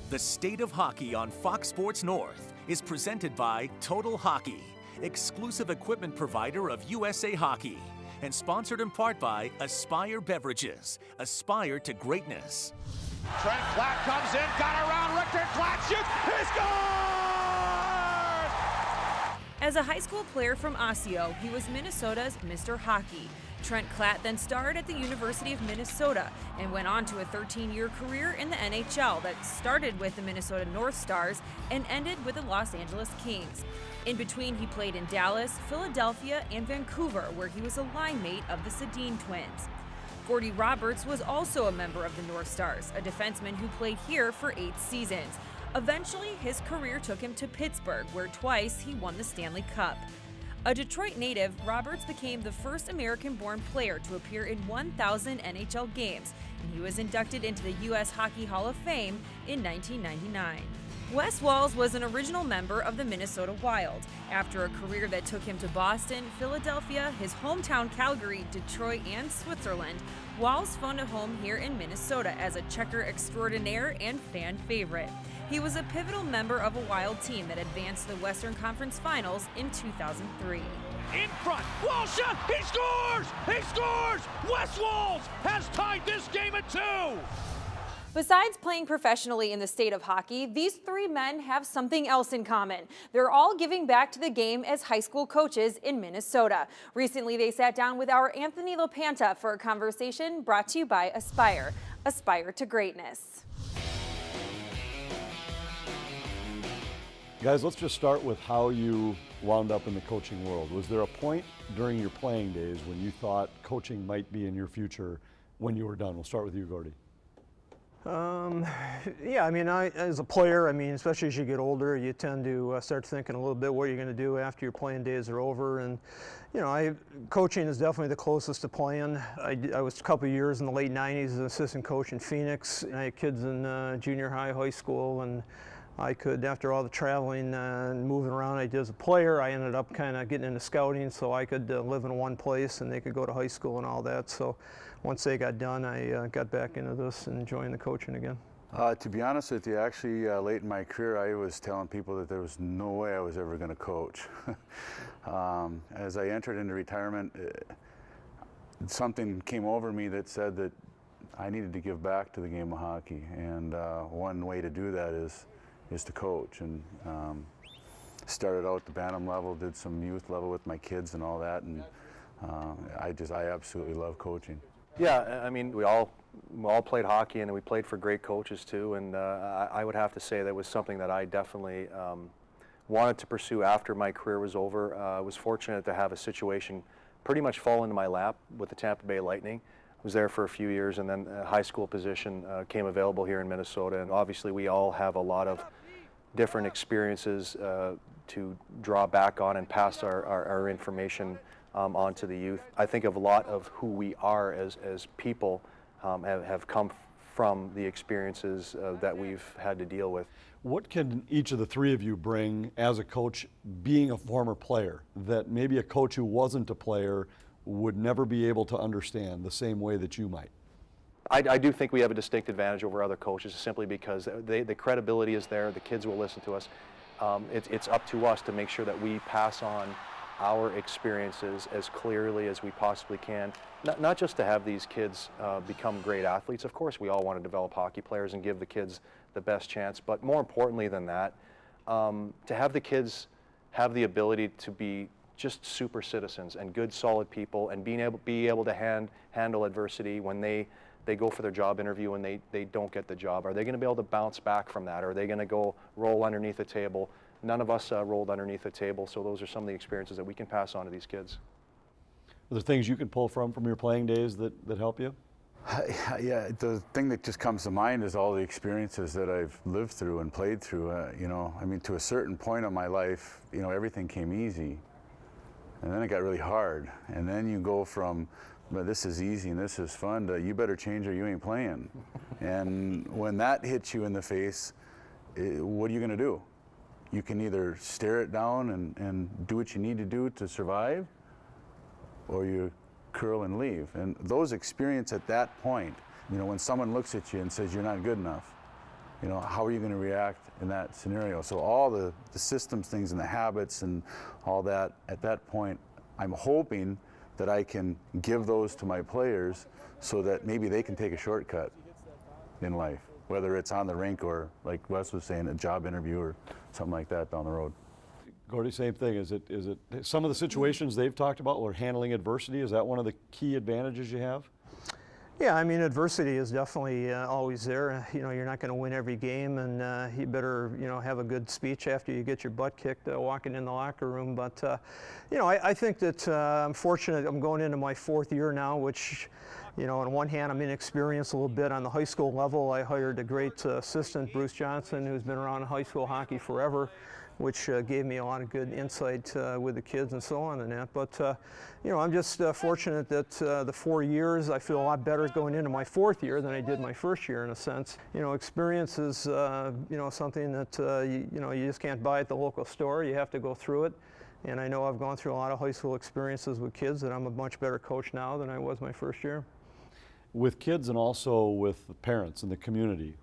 The State of Hockey on Fox Sports North is presented by Total Hockey, exclusive equipment provider of USA Hockey, and sponsored in part by Aspire Beverages. Aspire to greatness. Trent Klatt comes in, got around Richter, Klatt shoots, he scores! As a high school player from Osseo, he was Minnesota's Mr. Hockey. Trent Klatt then starred at the University of Minnesota and went on to a 13-year career in the NHL that started with the Minnesota North Stars and ended with the Los Angeles Kings. In between, he played in Dallas, Philadelphia, and Vancouver, where he was a line mate of the Sedin twins. Gordy Roberts was also a member of the North Stars, a defenseman who played here for 8 seasons. Eventually, his career took him to Pittsburgh, where twice he won the Stanley Cup. A Detroit native, Roberts became the first American-born player to appear in 1,000 NHL games, and he was inducted into the U.S. Hockey Hall of Fame in 1999. Wes Walz was an original member of the Minnesota Wild. After a career that took him to Boston, Philadelphia, his hometown Calgary, Detroit, and Switzerland, Walz found a home here in Minnesota as a checker extraordinaire and fan favorite. He was a pivotal member of a Wild team that advanced to the Western Conference Finals in 2003. In front, Walz shot, he scores! He scores! Wes Walz has tied this game at 2! Besides playing professionally in the state of hockey, these 3 men have something else in common. They're all giving back to the game as high school coaches in Minnesota. Recently, they sat down with our Anthony LaPanta for a conversation brought to you by Aspire. Aspire to greatness. Guys, let's just start with how you wound up in the coaching world. Was there a point during your playing days when you thought coaching might be in your future when you were done? We'll start with you, Gordy. Yeah, I mean, as a player, I mean, especially as you get older, you tend to start thinking a little bit what you're going to do after your playing days are over. And, you know, coaching is definitely the closest to playing. I was a couple of years in the late 90s as an assistant coach in Phoenix. I had kids in junior high, high school, and I could, after all the traveling and moving around I did as a player, I ended up kind of getting into scouting so I could live in one place and they could go to high school and all that. So once they got done, I got back into this and joined the coaching again. To be honest with you, actually late in my career, I was telling people that there was no way I was ever going to coach. As I entered into retirement, something came over me that said that I needed to give back to the game of hockey, and one way to do that is to coach. And started out at the Bantam level, did some youth level with my kids and all that, and I absolutely love coaching. Yeah, I mean, we all played hockey and we played for great coaches too, and I would have to say that was something that I definitely wanted to pursue after my career was over. I was fortunate to have a situation pretty much fall into my lap with the Tampa Bay Lightning. I was there for a few years, and then a high school position came available here in Minnesota, and obviously we all have a lot of different experiences to draw back on and pass our information on to the youth. I think of a lot of who we are as people have come from the experiences that we've had to deal with. What can each of the 3 of you bring as a coach, being a former player, that maybe a coach who wasn't a player would never be able to understand the same way that you might? I do think we have a distinct advantage over other coaches simply because the credibility is there, the kids will listen to us. It's up to us to make sure that we pass on our experiences as clearly as we possibly can, not just to have these kids become great athletes. Of course, we all want to develop hockey players and give the kids the best chance, but more importantly than that, to have the kids have the ability to be just super citizens and good, solid people, and be able to handle adversity when they go for their job interview and they don't get the job. Are they going to be able to bounce back from that? Are they going to go roll underneath the table? None of us rolled underneath the table, so those are some of the experiences that we can pass on to these kids. Are there things you can pull from your playing days that help you? Yeah, the thing that just comes to mind is all the experiences that I've lived through and played through. You know, I mean, to a certain point of my life, you know, everything came easy, and then it got really hard. And then you go from, well, this is easy and this is fun, to you better change or you ain't playing. And when that hits you in the face, what are you going to do? You can either stare it down and do what you need to do to survive, or you curl and leave. And those experiences at that point, you know, when someone looks at you and says you're not good enough, You know, how are you going to react in that scenario? So all the systems things and the habits and all that, at that point, I'm hoping that I can give those to my players so that maybe they can take a shortcut in life, whether it's on the rink or, like Wes was saying, a job interview or something like that down the road. Gordy, same thing. Is it some of the situations they've talked about or handling adversity? Is that one of the key advantages you have? Yeah, I mean, adversity is definitely always there. You know, you're not going to win every game, and you better, you know, have a good speech after you get your butt kicked walking in the locker room. But, you know, I think that I'm fortunate. I'm going into my 4th year now, which, you know, on one hand, I'm inexperienced a little bit on the high school level. I hired a great assistant, Bruce Johnson, who's been around high school hockey forever, which gave me a lot of good insight with the kids and so on and that. But, you know, I'm just fortunate that the 4 years, I feel a lot better going into my 4th year than I did my 1st year in a sense. You know, experience is, you know, something that, you know, you just can't buy at the local store. You have to go through it. And I know I've gone through a lot of high school experiences with kids that I'm a much better coach now than I was my 1st year. With kids and also with the parents and the community,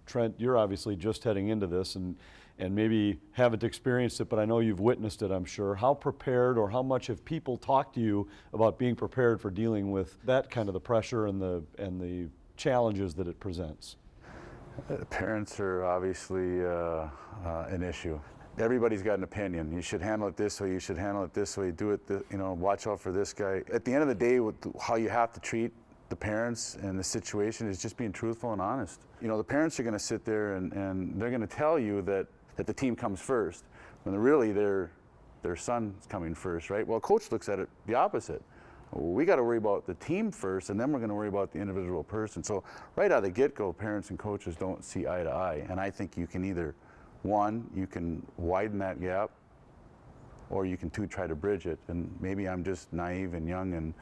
Trent, you're obviously just heading into this and maybe haven't experienced it, but I know you've witnessed it, I'm sure. How prepared or how much have people talked to you about being prepared for dealing with that kind of the pressure and the challenges that it presents? Parents are obviously an issue. Everybody's got an opinion. You should handle it this way, you should handle it this way, do it, you know, watch out for this guy. At the end of the day, how you have to treat the parents and the situation is just being truthful and honest. You know, the parents are going to sit there and they're going to tell you that the team comes first, when really their son's coming first, right? Well, coach looks at it the opposite. We got to worry about the team first, and then we're going to worry about the individual person. So right out of the get-go, parents and coaches don't see eye to eye, and I think you can either, one, you can widen that gap, or you can, two, try to bridge it. And maybe I'm just naive and young and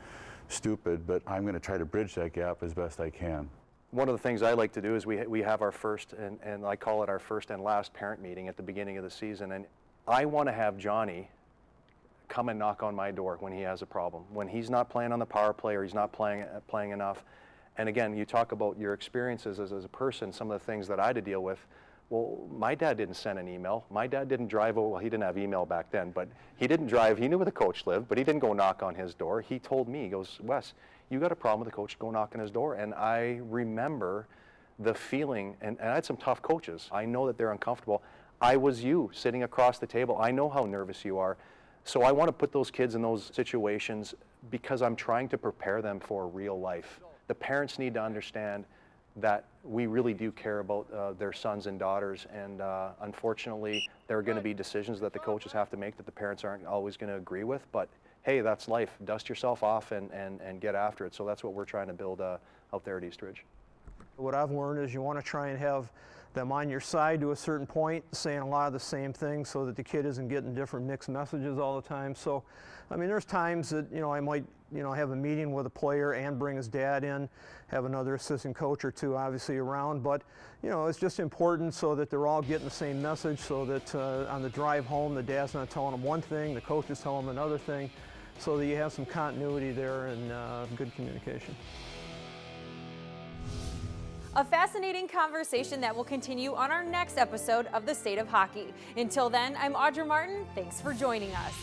stupid, but I'm going to try to bridge that gap as best I can. One of the things I like to do is we have our first, and I call it our first and last parent meeting at the beginning of the season, and I want to have Johnny come and knock on my door when he has a problem, when he's not playing on the power play or he's not playing enough. And again, you talk about your experiences as a person, some of the things that I had to deal with. Well, my dad didn't send an email. My dad didn't drive over. Well, he didn't have email back then, but he didn't drive. He knew where the coach lived, but he didn't go knock on his door. He told me, he goes, Wes, you got a problem with the coach, go knock on his door. And I remember the feeling, and I had some tough coaches. I know that they're uncomfortable. I was you sitting across the table. I know how nervous you are. So I want to put those kids in those situations because I'm trying to prepare them for real life. The parents need to understand that we really do care about their sons and daughters, and unfortunately there are going to be decisions that the coaches have to make that the parents aren't always going to agree with, but hey, that's life. Dust yourself off and get after it. So that's what we're trying to build out there at Eastridge. What I've learned is you want to try and have them on your side to a certain point, saying a lot of the same things so that the kid isn't getting different mixed messages all the time. So, I mean, there's times that, you know, I might, you know, have a meeting with a player and bring his dad in, have another assistant coach or two obviously around, but, you know, it's just important so that they're all getting the same message, so that on the drive home, the dad's not telling them one thing, the coach is telling them another thing, so that you have some continuity there and good communication. A fascinating conversation that will continue on our next episode of The State of Hockey. Until then, I'm Audra Martin. Thanks for joining us.